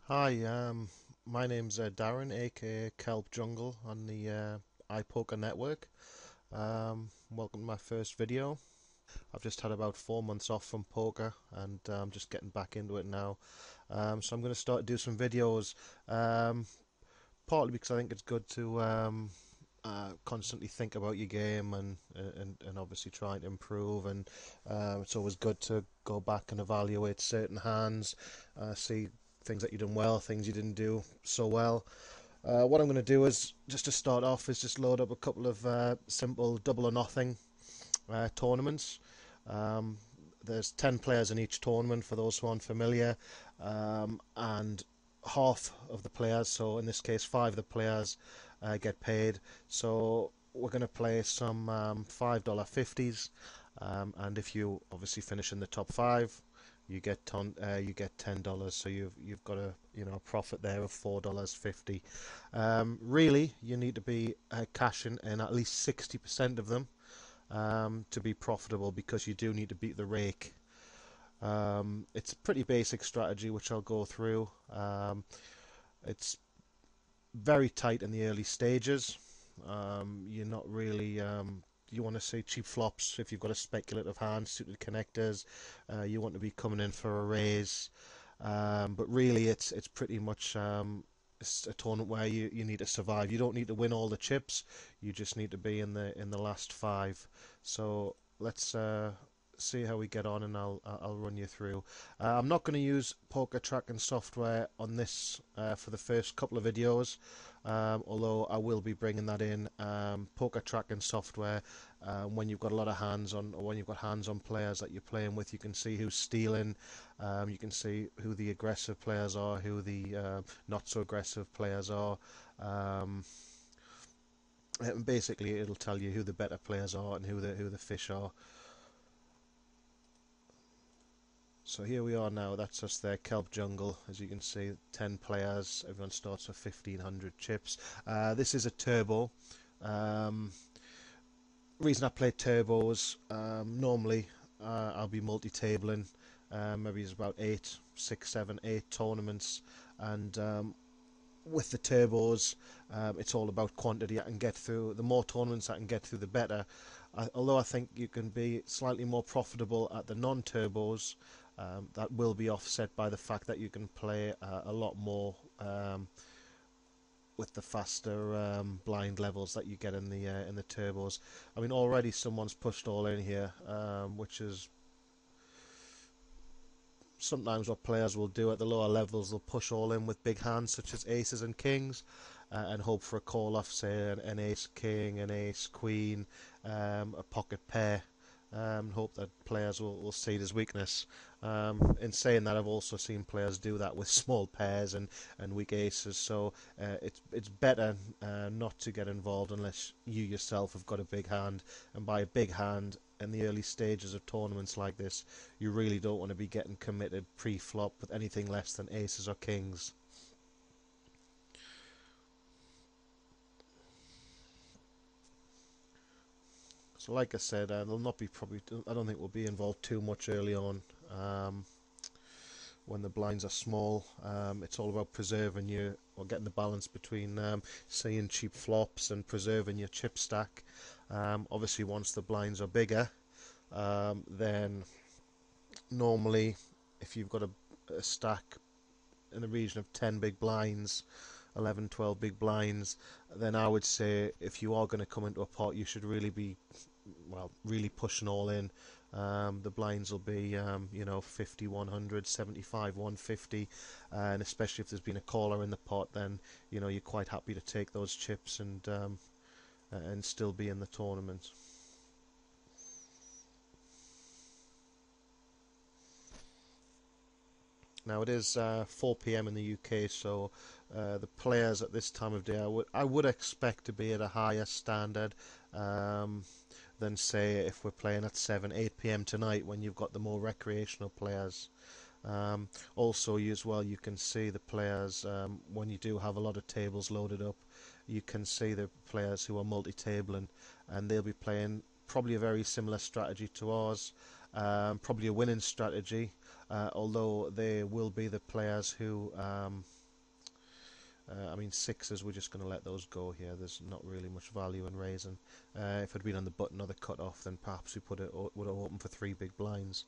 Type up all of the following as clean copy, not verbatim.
Hi, my name's Darren, aka KelpJungle on the iPoker network. Welcome to my first video. I've just had about 4 months off from poker and I'm just getting back into it now. So I'm going to start to do some videos, partly because I think it's good to constantly think about your game and obviously trying to improve. And it's always good to go back and evaluate certain hands, see things that you done well, things you didn't do so well. What I'm going to do is just to start off is just load up a couple of simple double or nothing tournaments. Um, there's 10 players in each tournament for those who aren't familiar, and half of the players, so in this case 5 of the players, get paid. So we're going to play some $5 50s, and if you obviously finish in the top five, you get $10. So you've got a profit there of $4 50. Really, you need to be cashing in at least 60% of them to be profitable, because you do need to beat the rake. It's a pretty basic strategy which I'll go through. It's very tight in the early stages. You're not really you want to see cheap flops if you've got a speculative hand, suited connectors. You want to be coming in for a raise, but really it's pretty much it's a tournament where you need to survive. You don't need to win all the chips. You just need to be in the last five. So let's see how we get on, and I'll run you through. I'm not going to use poker tracking software on this for the first couple of videos, although I will be bringing that in. Poker tracking software, when you've got a lot of hands on, or when you've got hands on players that you're playing with, you can see who's stealing. You can see who the aggressive players are, who the not so aggressive players are. And basically, it'll tell you who the better players are and who the fish are. So here we are now. That's us there, KelpJungle. As you can see, 10 players. Everyone starts with 1,500 chips. This is a turbo. Reason I play turbos, normally I'll be multi-tabling. Maybe it's about 8, 6, 7, 8 tournaments, and with the turbos, it's all about quantity. I can get through. The more tournaments I can get through, the better. Although I think you can be slightly more profitable at the non-turbos, that will be offset by the fact that you can play a lot more with the faster blind levels that you get in the turbos. I mean, already someone's pushed all in here, which is sometimes what players will do at the lower levels. They'll push all in with big hands such as aces and kings, and hope for a call off, say an ace king, an ace queen, a pocket pair. Hope that players will see it as weakness. In saying that, I've also seen players do that with small pairs and weak aces. So it's better not to get involved unless you yourself have got a big hand. And by a big hand, in the early stages of tournaments like this, you really don't want to be getting committed pre-flop with anything less than aces or kings. So like I said, they'll not be probably. I don't think we'll be involved too much early on. When the blinds are small, it's all about preserving your, or getting the balance between seeing cheap flops and preserving your chip stack. Obviously, once the blinds are bigger, then normally, if you've got a stack in the region of 10 big blinds, 11, 12 big blinds, then I would say if you are going to come into a pot, you should really be, well, really pushing all in. The blinds will be, 50, 100, 75, 150, and especially if there's been a caller in the pot, then you're quite happy to take those chips and still be in the tournament. Now it is 4 p.m. in the UK, so the players at this time of day I would expect to be at a higher standard than, say, if we're playing at 7, 8 p.m. tonight, when you've got the more recreational players. Also, as well, you can see the players when you do have a lot of tables loaded up. You can see the players who are multi-tabling, and they'll be playing probably a very similar strategy to ours. Probably a winning strategy, although they will be the players who I mean, sixes, we're just going to let those go here. There's not really much value in raising. If it had been on the button or the cut-off, then perhaps we would have opened for three big blinds.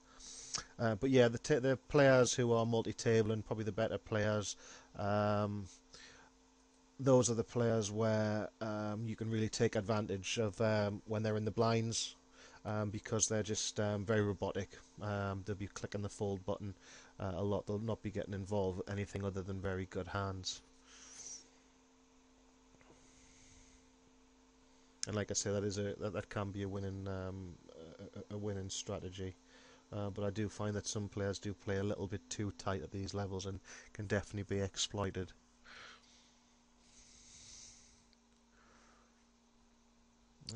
But yeah, the players who are multi-table and probably the better players, those are the players where you can really take advantage of when they're in the blinds, because they're just very robotic. They'll be clicking the fold button a lot. They'll not be getting involved with anything other than very good hands. And like I say, that can be a winning strategy. But I do find that some players do play a little bit too tight at these levels and can definitely be exploited.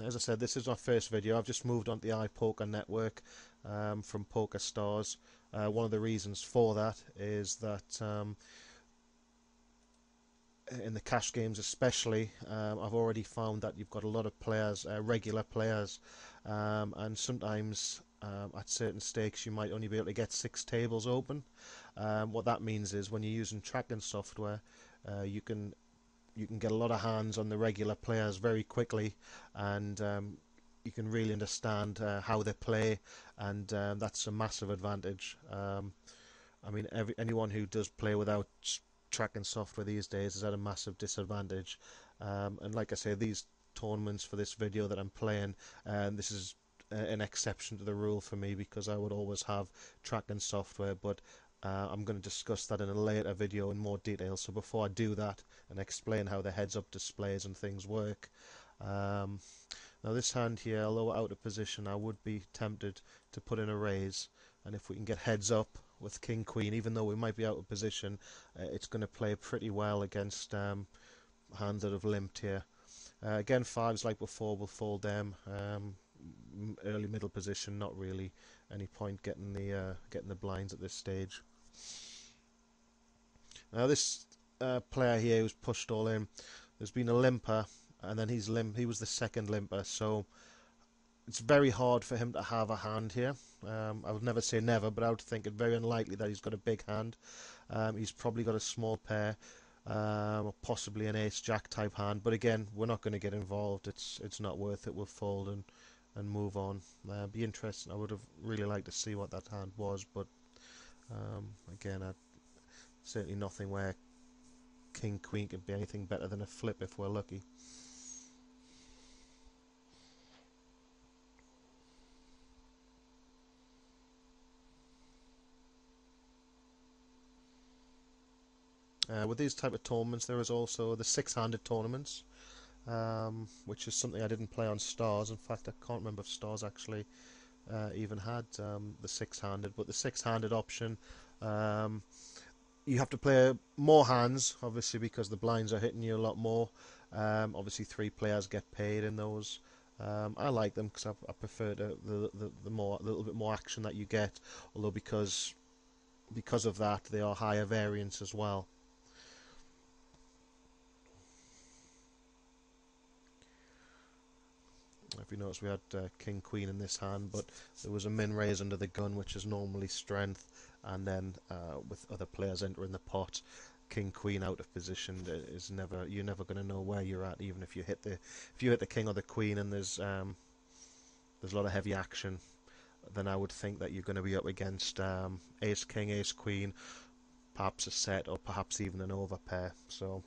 As I said, this is my first video. I've just moved on to the iPoker network from Poker Stars. One of the reasons for that is that in the cash games especially, I've already found that you've got a lot of players, regular players, and sometimes at certain stakes you might only be able to get 6 tables open. What that means is when you're using tracking software, you can get a lot of hands on the regular players very quickly, and you can really understand how they play, and that's a massive advantage. I mean, anyone who does play without tracking software these days is at a massive disadvantage. And like I say, these tournaments for this video that I'm playing, this is an exception to the rule for me, because I would always have tracking software, but I'm going to discuss that in a later video in more detail. So before I do that and explain how the heads up displays and things work, now this hand here, although out of position, I would be tempted to put in a raise, and if we can get heads up with King Queen, even though we might be out of position, it's going to play pretty well against hands that have limped here. Again, fives like before will fold them. Early middle position, not really any point getting the blinds at this stage. Now this player here who's pushed all in, there's been a limper, and then he was the second limper, so it's very hard for him to have a hand here. I would never say never, but I would think it very unlikely that he's got a big hand. He's probably got a small pair, or possibly an ace-jack type hand. But again, we're not going to get involved. It's not worth it. We'll fold and move on. Be interesting. I would have really liked to see what that hand was, but again, certainly nothing where King Queen could be anything better than a flip if we're lucky. With these type of tournaments, there is also the six-handed tournaments, which is something I didn't play on Stars. In fact, I can't remember if Stars actually even had the six-handed. But the six-handed option, you have to play more hands, obviously, because the blinds are hitting you a lot more. Obviously, 3 players get paid in those. I like them because I prefer the little bit more action that you get. Although because of that, they are higher variance as well. If you notice, we had King Queen in this hand, but there was a min raise under the gun, which is normally strength, and then with other players entering the pot, King Queen out of position is you're never going to know where you're at, even if you hit the King or the Queen, and there's a lot of heavy action. Then I would think that you're going to be up against Ace King, Ace Queen, perhaps a set, or perhaps even an overpair. So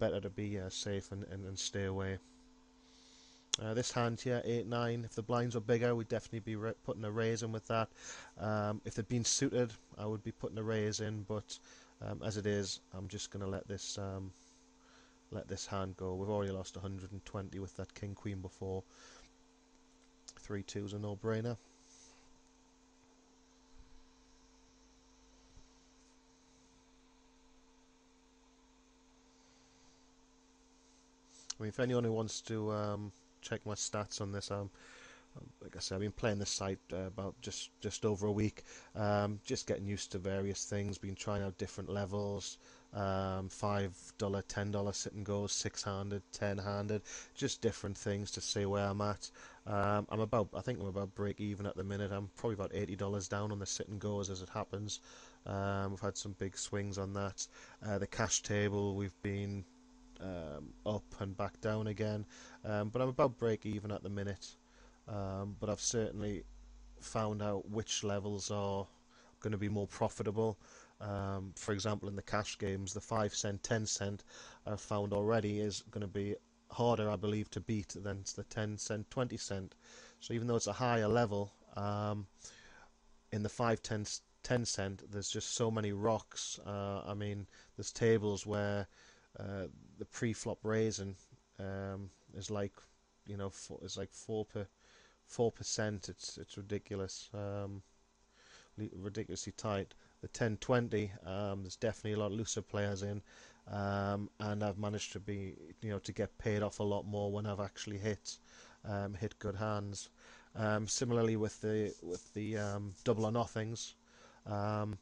better to be safe and stay away. This hand here, 8-9, if the blinds were bigger, we'd definitely be putting a raise in with that. If they'd been suited, I would be putting a raise in, but as it is, I'm just going to let this hand go. We've already lost 120 with that King Queen before. 3-2 is a no-brainer. I mean, if anyone who wants to check my stats on this, Like I said, I've been playing this site about just over a week, just getting used to various things, been trying out different levels, $5, $10 sit and goes, six-handed, 10-handed, just different things to see where I'm at. I think I'm about break even at the minute. I'm probably about $80 down on the sit and goes as it happens. We've had some big swings on that. The cash table, we've been up and back down again, but I'm about break even at the minute. But I've certainly found out which levels are going to be more profitable. For example, in the cash games, the 5 cent, 10 cent I've found already is going to be harder, I believe, to beat than the 10 cent, 20 cent. So even though it's a higher level, in the 5, 10, 10 cent, there's just so many rocks. I mean, there's tables where the pre-flop raising is like, it's like 4%. It's ridiculous, ridiculously tight. The 10-20, there's definitely a lot looser players in, and I've managed to to get paid off a lot more when I've actually hit good hands. Similarly with the double or nothings, um,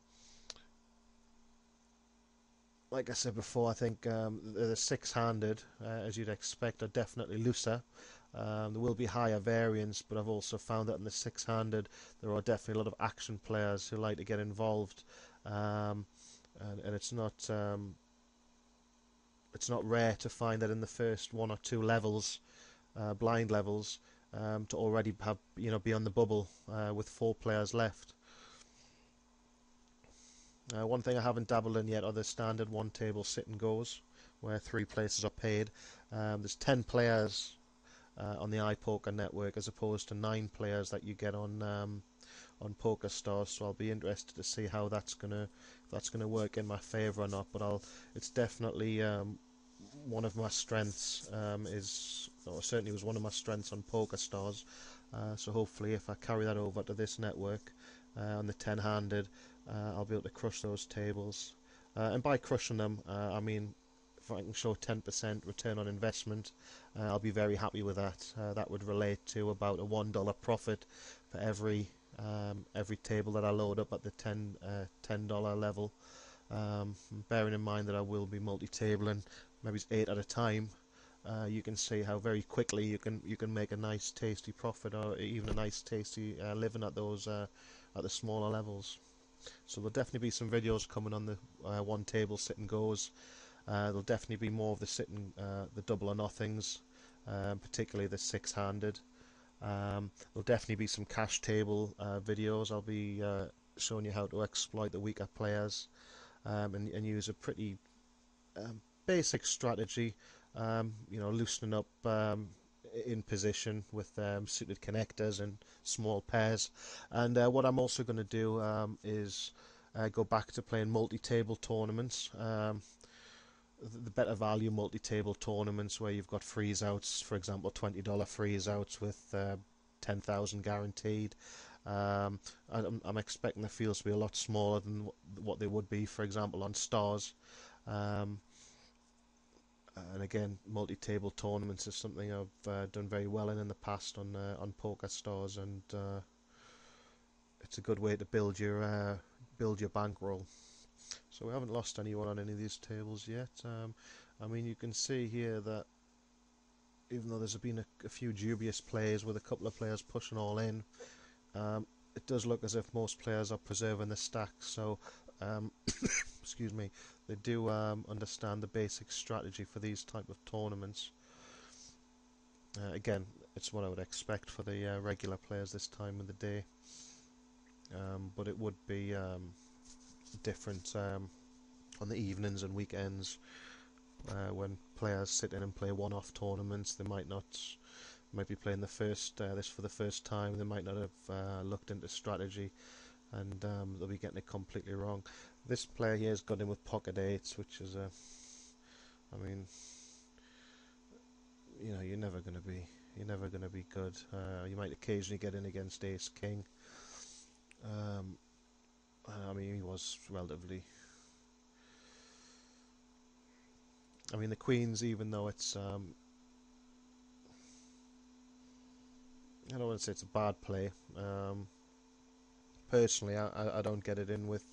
like I said before, I think the six-handed, as you'd expect, are definitely looser. There will be higher variance, but I've also found that in the six-handed there are definitely a lot of action players who like to get involved, and it's not rare to find that in the first one or two levels, blind levels, to already have be on the bubble with four players left. One thing I haven't dabbled in yet are the standard one table sit and goes, where three places are paid. There's 10 players on the iPoker network as opposed to 9 players that you get on PokerStars. So I'll be interested to see how that's gonna work in my favour or not. But it's definitely one of my strengths. Or certainly was one of my strengths on PokerStars. So hopefully, if I carry that over to this network on the 10-handed, I'll be able to crush those tables. And by crushing them, I mean if I can show 10% return on investment, I'll be very happy with that. That would relate to about a $1 profit for every table that I load up at the $10 level. Bearing in mind that I will be multi-tabling, maybe it's 8 at a time. You can see how very quickly you can make a nice tasty profit, or even a nice tasty living at those at the smaller levels. So there'll definitely be some videos coming on the one table sit and goes. There'll definitely be more of the double or nothings, particularly the six-handed. There'll definitely be some cash table videos. I'll be showing you how to exploit the weaker players, and use a pretty basic strategy. Loosening up in position with suited connectors and small pairs. And what I'm also going to do is go back to playing multi-table tournaments. The better value multi-table tournaments where you've got freeze outs, for example, $20 freeze outs with 10,000 guaranteed. I'm expecting the fields to be a lot smaller than what they would be, for example, on stars. And again, multi-table tournaments is something I've done very well in the past on PokerStars, and it's a good way to build your bankroll. So we haven't lost anyone on any of these tables yet. I mean, you can see here that even though there's been a few dubious plays with a couple of players pushing all in, it does look as if most players are preserving the stack. So, excuse me, they do understand the basic strategy for these type of tournaments. Again, it's what I would expect for the regular players this time of the day, but it would be different on the evenings and weekends when players sit in and play one-off tournaments. They might be playing this for the first time. They might not have looked into strategy, and they'll be getting it completely wrong. This player here has got in with pocket eights, which is I mean, you're never going to be good. You might occasionally get in against ace king. I mean, he was relatively. I mean, the queens, even though it's I don't want to say it's a bad play. Personally, I don't get it in with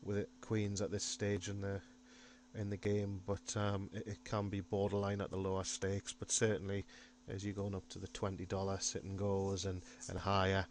it, queens at this stage in the game, but it can be borderline at the lower stakes. But certainly, as you're going up to the $20 sit and goes and higher,